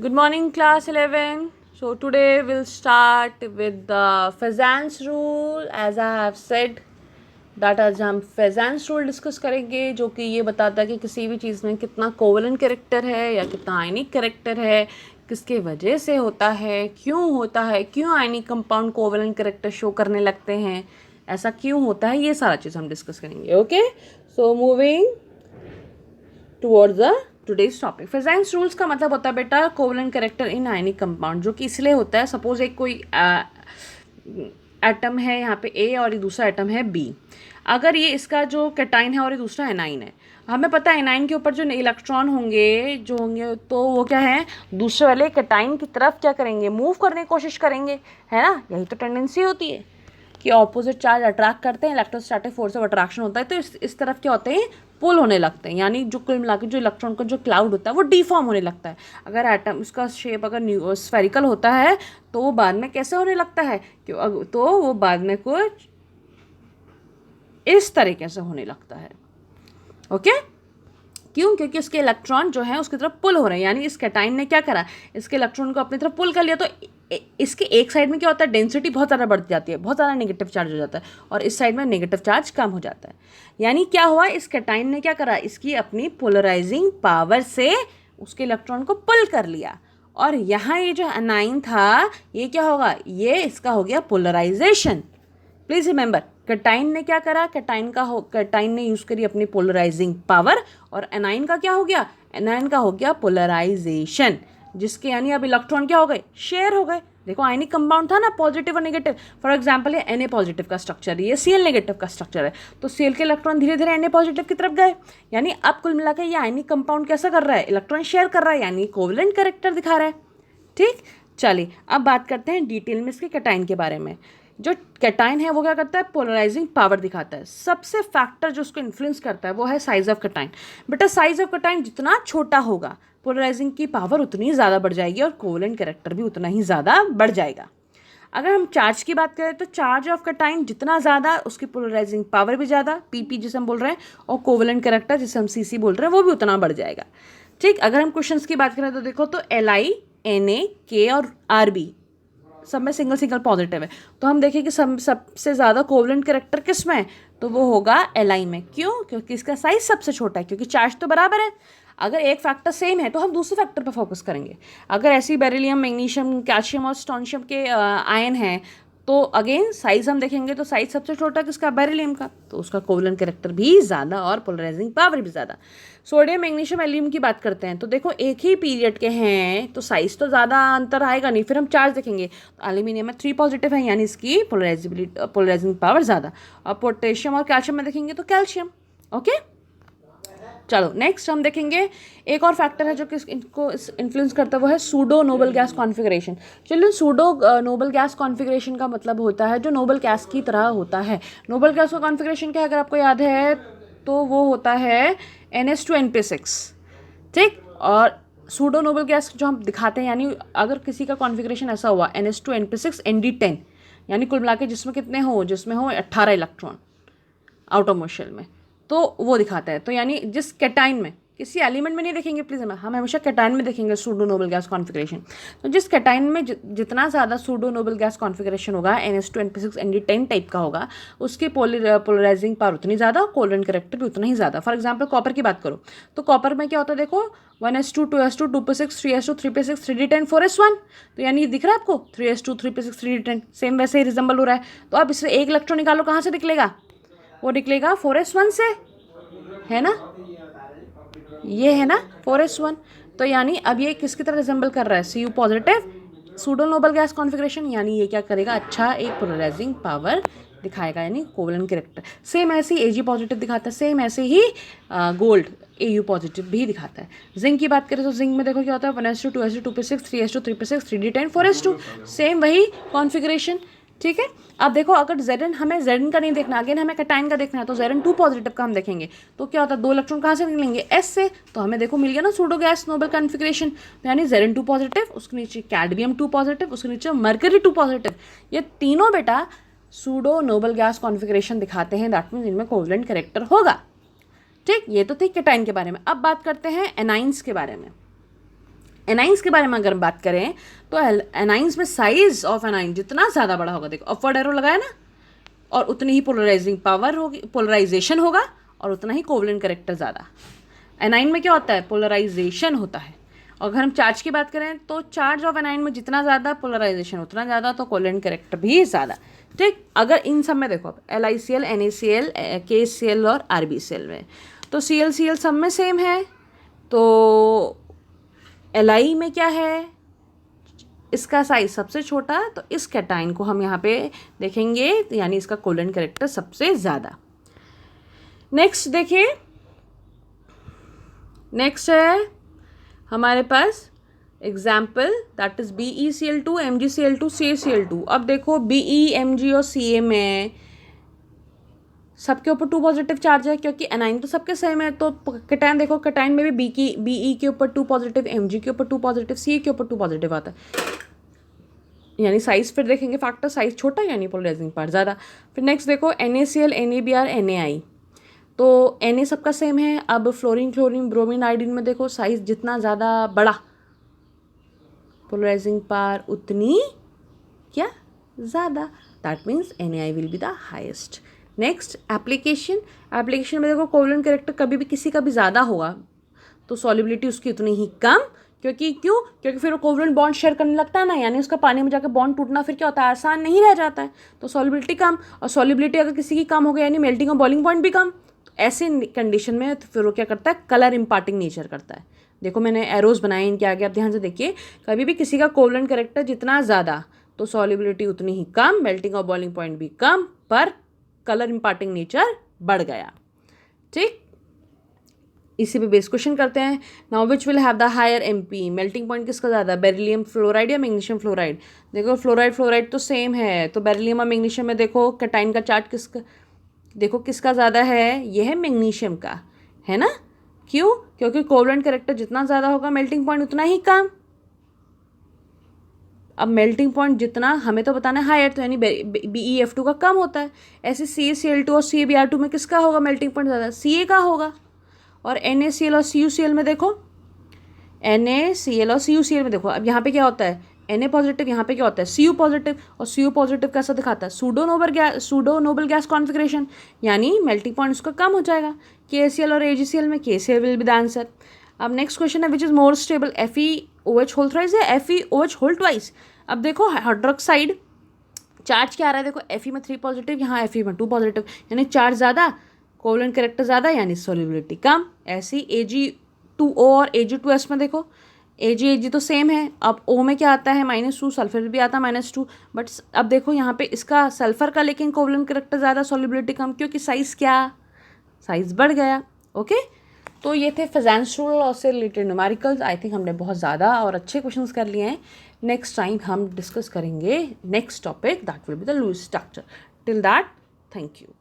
Good morning, class 11. So, today we'll start with the Fezan's rule. As I have said, that आज हम Fezan's rule discuss करेंगे, जो कि ये बताता है कि किसी भी चीज़ में कितना कोवलेंट कैरेक्टर है या कितना आयनिक कैरेक्टर है, किसके वजह से होता है, क्यों ionic compound covalent character show करने लगते हैं, ऐसा क्यों होता है, ये सारा चीज़ हम डिस्कस करेंगे. Okay, so moving towards the today's topic. Fajans' rules का मतलब होता है बेटा covalent character in ionic compound, जो कि इसलिए होता है, सपोज एक कोई एटम है यहाँ पे ए और ये दूसरा एटम है बी. अगर ये इसका जो कैटाइन है और ये दूसरा एनाइन है, हमें पता है एनाइन के ऊपर जो इलेक्ट्रॉन होंगे तो वो क्या है, दूसरे वाले कैटाइन की तरफ क्या करेंगे, मूव करने की कोशिश करेंगे, है ना. यही तो टेंडेंसी होती है कि ऑपोजिट चार्ज अट्रैक्ट करते हैं, इलेक्ट्रोस्टैटिक फोर्स ऑफ अट्रैक्शन होता है, तो इस तरफ क्या होते हैं, पुल होने लगते हैं. यानी जो कुल मिला के जो इलेक्ट्रॉन का जो क्लाउड होता है वो डिफॉर्म होने लगता है. अगर एटम उसका शेप अगर स्फेरिकल होता है तो वो बाद में कैसे होने लगता है, तो वो बाद में कुछ इस तरीके से होने लगता है. ओके, क्यों? क्योंकि इसके इलेक्ट्रॉन जो है उसकी तरफ पुल हो रहे हैं. यानी इस कैटाइन ने क्या करा, इसके इलेक्ट्रॉन को अपनी तरफ पुल कर लिया, तो इसके एक साइड में क्या होता है, डेंसिटी बहुत ज़्यादा बढ़ जाती है, बहुत ज़्यादा नेगेटिव चार्ज हो जाता है, और इस साइड में नेगेटिव चार्ज कम हो जाता है. यानी क्या हुआ, इस कैटाइन ने क्या करा, इसकी अपनी पोलराइजिंग पावर से उसके इलेक्ट्रॉन को पुल कर लिया. और यहाँ ये जो एनाइन था, ये क्या होगा, ये इसका हो गया पोलराइजेशन. प्लीज़ रिमेंबर, कैटाइन ने क्या करा, कैटाइन ने यूज़ करी अपनी पोलराइजिंग पावर, और एनाइन का क्या हो गया, एनाइन का हो गया पोलराइजेशन, जिसके यानी अब इलेक्ट्रॉन क्या हो गए, शेयर हो गए. देखो आयनिक कंपाउंड था ना, पॉजिटिव और नेगेटिव. फॉर एग्जांपल ये Na पॉजिटिव का स्ट्रक्चर है, ये Cl नेगेटिव का स्ट्रक्चर है, तो Cl के इलेक्ट्रॉन धीरे धीरे Na पॉजिटिव की तरफ गए. यानी अब कुल मिलाकर ये आयनिक कंपाउंड कैसा कर रहा है, इलेक्ट्रॉन शेयर कर रहा है, यानी कोवलेंट कैरेक्टर दिखा रहा है. ठीक, चलिए अब बात करते हैं डिटेल में इसके कैटाइन के बारे में. जो कैटाइन है वो क्या करता है, पोलराइजिंग पावर दिखाता है. सबसे फैक्टर जो उसको इन्फ्लुएंस करता है वो है साइज ऑफ कैटाइन. बेटा साइज ऑफ कैटाइन जितना छोटा होगा, पोलराइजिंग की पावर उतनी ज़्यादा बढ़ जाएगी और कोवलेंट कैरेक्टर भी उतना ही ज़्यादा बढ़ जाएगा. अगर हम चार्ज की बात करें तो चार्ज ऑफ कैटाइन जितना ज़्यादा, उसकी पोलराइजिंग पावर भी ज़्यादा, पीपी जिसे हम बोल रहे हैं, और कोवलेंट कैरेक्टर जिसे हम सीसी बोल रहे हैं वो भी उतना बढ़ जाएगा. ठीक, अगर हम क्वेश्चंस की बात करें तो देखो, तो Li, Na, K और Rb सब में सिंगल पॉजिटिव है, तो हम देखें कि सबसे ज़्यादा कोवलेंट कैरेक्टर किस में है, तो वो होगा Li में. क्यों? क्योंकि इसका साइज सबसे छोटा है, क्योंकि चार्ज तो बराबर है. अगर एक फैक्टर सेम है तो हम दूसरे फैक्टर पर फोकस करेंगे. अगर ऐसी बेरिलियम, मैग्नीशियम, कैल्शियम और स्ट्रोंशियम के आयन हैं, तो अगेन साइज हम देखेंगे तो साइज सबसे छोटा किसका, बेरिलियम का, तो उसका कोवलेंट कैरेक्टर भी ज़्यादा और पोलराइजिंग पावर भी ज़्यादा. सोडियम, मैग्नीशियम, एल्यूमिनियम की बात करते हैं तो देखो एक ही पीरियड के हैं तो साइज तो ज़्यादा अंतर आएगा नहीं. फिर हम चार्ज देखेंगे तो एल्यूमिनियम में 3 पॉजिटिव है, यानी इसकी पोलराइजिंग पावर ज़्यादा. और पोटेशियम और कैल्शियम में देखेंगे तो कैल्शियम. ओके, चलो नेक्स्ट हम देखेंगे एक और फैक्टर है जो कि इनको इन्फ्लुएंस करता है, वो है सूडो नोबल गैस कॉन्फ़िगरेशन. चलिए, सूडो नोबल गैस कॉन्फ़िगरेशन का मतलब होता है जो नोबल गैस की तरह होता है. नोबल गैस का कॉन्फ़िगरेशन क्या है, अगर आपको याद है तो वो होता है NH2NP6. ठीक, और सूडो नोबल गैस जो हम दिखाते हैं, यानी अगर किसी का कॉन्फ़िगरेशन ऐसा हुआ NH2NP6 ND10, यानी कुल मिला के जिसमें कितने हो, जिसमें हो 18 इलेक्ट्रॉन आउटर शेल में, तो वो दिखाता है. तो यानी जिस कैटाइन में, किसी एलिमेंट में नहीं देखेंगे प्लीज़, हम हमेशा कैटाइन में देखेंगे सूडो नोबल गैस कॉन्फ़िगरेशन. तो जिस कैटाइन में जितना ज़्यादा सूडो नोबल गैस कॉन्फ़िगरेशन होगा, NH2NP6 ND10 टाइप का होगा, उसकी पोलराइजिंग पावर उतनी ज़्यादा, कोवलेंट कैरेक्टर भी उतना ही ज़्यादा. फॉर एग्जाम्पल कॉपर की बात करो तो कॉपर में क्या होता है, देखो 1s2 2s2 2p6 3s2 3p6 3d10 4s1. तो यानी दिख रहा है आपको 3s2 3p6 3d10, सेम वैसे ही रिजेंबल हो रहा है. तो अब इससे एक इलेक्ट्रॉन निकालो, कहाँ से निकलेगा, वो निकलेगा 4s1 से, है ना, ये है ना 4s1. तो यानी अब ये किसकी तरह रिजेंबल कर रहा है, Cu positive pseudo noble gas configuration. यानी ये क्या करेगा, अच्छा एक पोलराइजिंग पावर दिखाएगा, यानी कोवलेंट कैरेक्टर. सेम ऐसे ही Ag पॉजिटिव दिखाता है, सेम ऐसे ही गोल्ड Au पॉजिटिव भी दिखाता है. जिंक की बात करें तो जिंक में देखो क्या होता है, 1s2 2s2 2p6 3s2 3p6 3d10 4s2, same वही कॉन्फ़िगरेशन. ठीक है, अब देखो अगर Zn, हमें Zn का नहीं देखना, अगेन हमें कैटाइन का देखना है, तो Zn2 पॉजिटिव का हम देखेंगे तो क्या होता है, 2 इलेक्ट्रॉन कहाँ से निकलेंगे, S से. तो हमें देखो मिल गया ना सूडो गैस नोबल कॉन्फ़िगरेशन. तो यानी Zn2 पॉजिटिव, उसके नीचे कैडमियम 2 पॉजिटिव, उसके नीचे मरकरी 2 पॉजिटिव. ये तीनों बेटा सूडो नोबल गैस कॉन्फ़िगरेशन दिखाते हैं, दैट मीन्स इनमें कोवलेंट कैरेक्टर होगा. ठीक, ये तो थी कैटाइन के बारे में. अब बात करते हैं एनाइंस के बारे में. एनाइंस के बारे में अगर हम बात करें तो एनाइंस में साइज ऑफ एनाइन जितना ज़्यादा बड़ा होगा, देखो अपवर्ड एरो लगाया ना, और उतनी ही पोलराइजिंग पावर होगी, पोलराइजेशन होगा, और उतना ही कोवलेंट कैरेक्टर ज़्यादा। एनाइन में क्या होता है, पोलराइजेशन होता है। और अगर हम चार्ज की बात करें तो चार्ज ऑफ एनाइन में जितना ज़्यादा पोलराइजेशन उतना ज़्यादा, तो कोवलेंट कैरेक्टर भी ज़्यादा। ठीक, अगर इन सब में देखो आप LiCl, NaCl, KCl और RbCl में, तो ClCl सब में सेम है, तो Li में क्या है, इसका साइज सबसे छोटा, तो इस कैटाइन को हम यहाँ पे देखेंगे, यानी इसका कोवलेंट कैरेक्टर सबसे ज़्यादा। नेक्स्ट देखिए, नेक्स्ट है हमारे पास example, that is BeCl2, MgCl2, CaCl2। अब देखो Be, Mg और Ca में सबके ऊपर 2 पॉजिटिव चार्ज है, क्योंकि एनाइन तो सबके सेम है, तो कैटाइन देखो, कैटाइन में भी Be के ऊपर 2 पॉजिटिव, Mg के ऊपर 2 पॉजिटिव, Ca के ऊपर 2 पॉजिटिव आता है, यानी साइज फिर देखेंगे फैक्टर, साइज छोटा यानी पोलराइजिंग पार्ट ज़्यादा। फिर नेक्स्ट देखो NaCl, NaBr, NaI, तो Na सबका सेम है। अब फ्लोरीन, क्लोरीन, ब्रोमीन, आयोडीन में देखो साइज जितना ज़्यादा बड़ा, पोलराइजिंग पावर उतनी क्या ज़्यादा, that means NaI will be the highest. Next application, application में देखो कोवलेंट कैरेक्टर कभी भी किसी का भी ज़्यादा होगा तो सॉल्युबिलिटी उसकी उतनी ही कम, क्योंकि फिर वो कोवलेंट बॉन्ड शेयर करने लगता है ना, यानी उसका पानी में जाकर बॉन्ड टूटना फिर क्या होता है, आसान नहीं रह जाता है, तो सॉल्युबिलिटी कम, और सॉल्युबिलिटी अगर किसी की कम हो गई यानी मेल्टिंग और बॉइलिंग पॉइंट भी कम, तो ऐसे कंडीशन में तो फिर वो क्या करता है, कलर इम्पार्टिंग नेचर करता है। देखो मैंने एरोज बनाए इनके आगे, आप ध्यान से देखिए, कभी भी किसी का कोवलेंट कैरेक्टर जितना ज़्यादा तो सॉल्युबिलिटी उतनी ही कम, मेल्टिंग और बॉइलिंग पॉइंट भी कम, पर कलर इम्पार्टिंग नेचर बढ़ गया। ठीक, इसी पे बेस क्वेश्चन करते हैं। Now which will have the higher MP, melting point किसका ज़्यादा, बेरिलियम फ्लोराइड या मैग्नीशियम फ्लोराइड। देखो फ्लोराइड तो सेम है, तो बेरिलियम और मैग्नीशियम में देखो कैटाइन का चार्ज किसका, देखो किसका ज़्यादा है, ये है मैग्नीशियम का, है ना। क्यों, क्योंकि कोवलेंट कैरेक्टर जितना ज़्यादा होगा मेल्टिंग पॉइंट उतना ही कम। अब मेल्टिंग पॉइंट जितना हमें तो बताना है हायर, तो यानी BeF2 का कम होता है। ऐसे CaCl2 और CaBr2 में किसका होगा मेल्टिंग पॉइंट ज़्यादा, Ca का होगा। और NaCl और CuCl में देखो, NaCl और CuCl में देखो, अब यहाँ पे क्या होता है, Na पॉजिटिव, यहाँ पे क्या होता है Cu पॉजिटिव, और Cu पॉजिटिव कैसा दिखाता है, सूडो नोबल गैस कॉन्फिगरेशन, यानी मेल्टिंग पॉइंट उसका कम हो जाएगा। KCl और AgCl में KCl will be the answer. अब नेक्स्ट क्वेश्चन है, which is more stable, FeOH whole thrice या FeOH होल ट्वाइस। अब देखो हाइड्रोक्साइड चार्ज क्या आ रहा है, देखो Fe में 3 पॉजिटिव, यहाँ Fe में 2 पॉजिटिव, यानी चार्ज ज़्यादा, कोवलेंट कैरेक्टर ज़्यादा, यानी सॉल्युबिलिटी कम। ऐसी Ag2O और Ag2S में देखो, Ag तो सेम है, अब O में क्या आता है -2, सल्फर भी आता है -2, बट अब देखो यहाँ पे इसका सल्फर का लेकिन कोवलेंट कैरेक्टर ज़्यादा, सॉल्युबिलिटी कम, क्योंकि साइज़ क्या, साइज़ बढ़ गया। ओके, तो ये थे फिज़ांस रूल और से रिलेटेड न्यूमेरिकल्स। आई थिंक हमने बहुत ज़्यादा और अच्छे क्वेश्चंस कर लिए हैं। नेक्स्ट टाइम हम डिस्कस करेंगे next topic, that will be the Lewis structure. Till that, thank you.